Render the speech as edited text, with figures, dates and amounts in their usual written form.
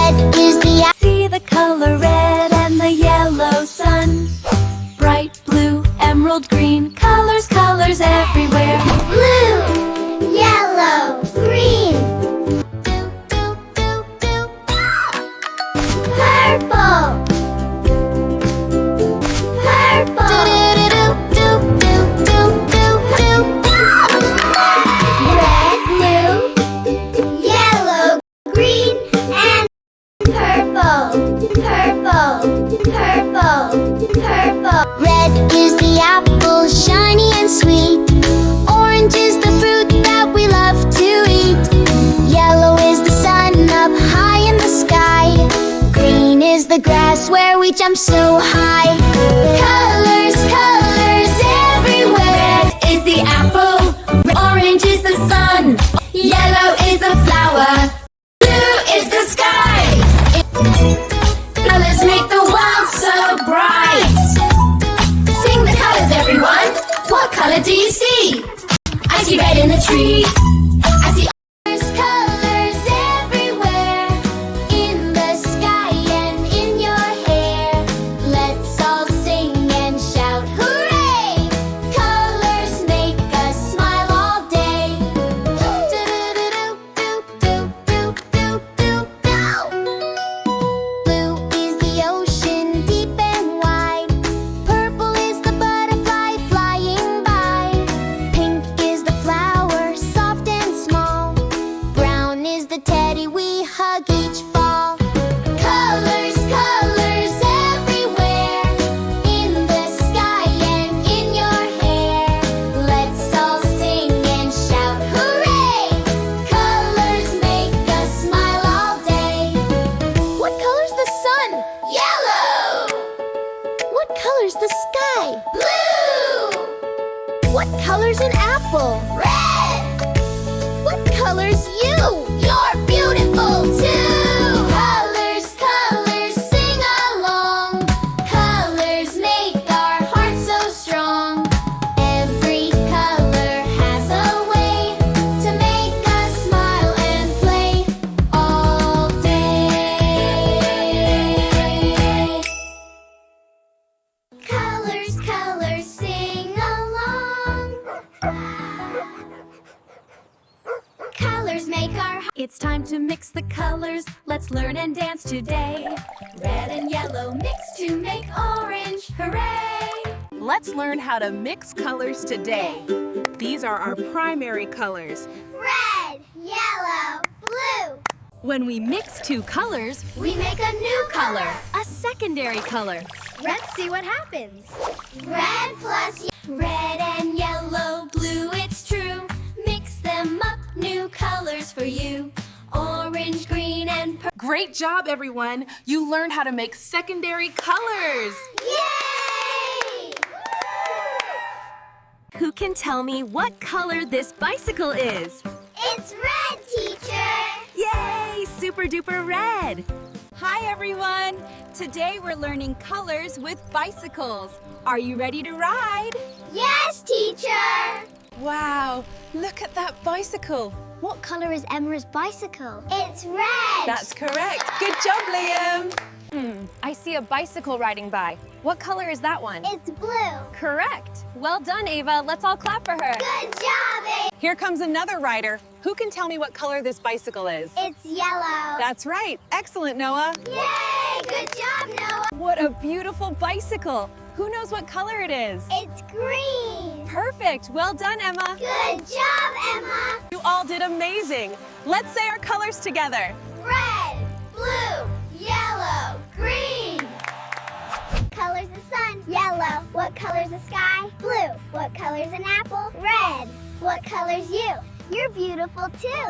Red is the apple. See the color red and the yellow sun. Bright blue, emerald green, colors, colors everywhere. Blue, yellow, green. Purple. Red, blue, yellow, green, and purple. Red is the apple, shiny and sweet. Orange is the fruit that we love to eat. Yellow is the sun up high in the sky. Green is the grass where we jump so high. Colors, colors everywhere. Red is the apple, orange is the sun, yellow is the flower, blue is the sky. Colors make the world so bright. Sing the colors, everyone. What color do you see? I see red in the tree. I see Colors everywhere, in the sky and in your hair. Let's all sing and shout, hooray! Colors make us smile all day. Blue is the ocean, deep and wide. Purple is the butterfly flying by. Pink is the flower, soft and small. Brown is the teddy we hug each fall. Colors, colors everywhere, in the sky and in your hair. Let's all sing and shout, hooray! Colors make us smile all day. What color's the sun? Yellow! What color's the sky? Blue! What color's an apple? Red! What color's you? You're beautiful too! Colors, colors, sing along. Colors make our hearts so strong. Every color has a way to make us smile and play all day. Colors, colors, sing along. Colors make our It's time to mix the colors. Let's learn and dance today. Red and yellow mix to make orange. Hooray! Let's learn how to mix colors today. These are our primary colors. red, yellow, blue. When we mix two colors, We make a new color. a secondary color. Let's see what happens. Red plus red and yellow, blue, it's true. Mix them up, new colors for you. Orange, green, and purple. Great job, everyone. You learned how to make secondary colors. Yay! Who can tell me what color this bicycle is? It's red, teacher. Yay! Super duper red! Hi everyone! Today we're learning colors with bicycles. Are you ready to ride? Yes, teacher. Wow, look at that bicycle. What color is Emma's bicycle? It's red. That's correct. Good job, Liam. I see a bicycle riding by. What color is that one? It's blue. Correct. Well done, Ava. Let's all clap for her. Good job, Abe. Here comes another rider. Who can tell me what color this bicycle is? It's yellow. That's right. Excellent, Noah. Yay! Good job, Noah. What a beautiful bicycle. Who knows what color it is? It's green. Perfect. Well done, Emma. Good job, Emma. You all did amazing. Let's say our colors together. Red, blue, yellow, green. Color's the sun? Yellow. What color's the sky? Blue. What color's an apple? Red. What color's you? You're beautiful too.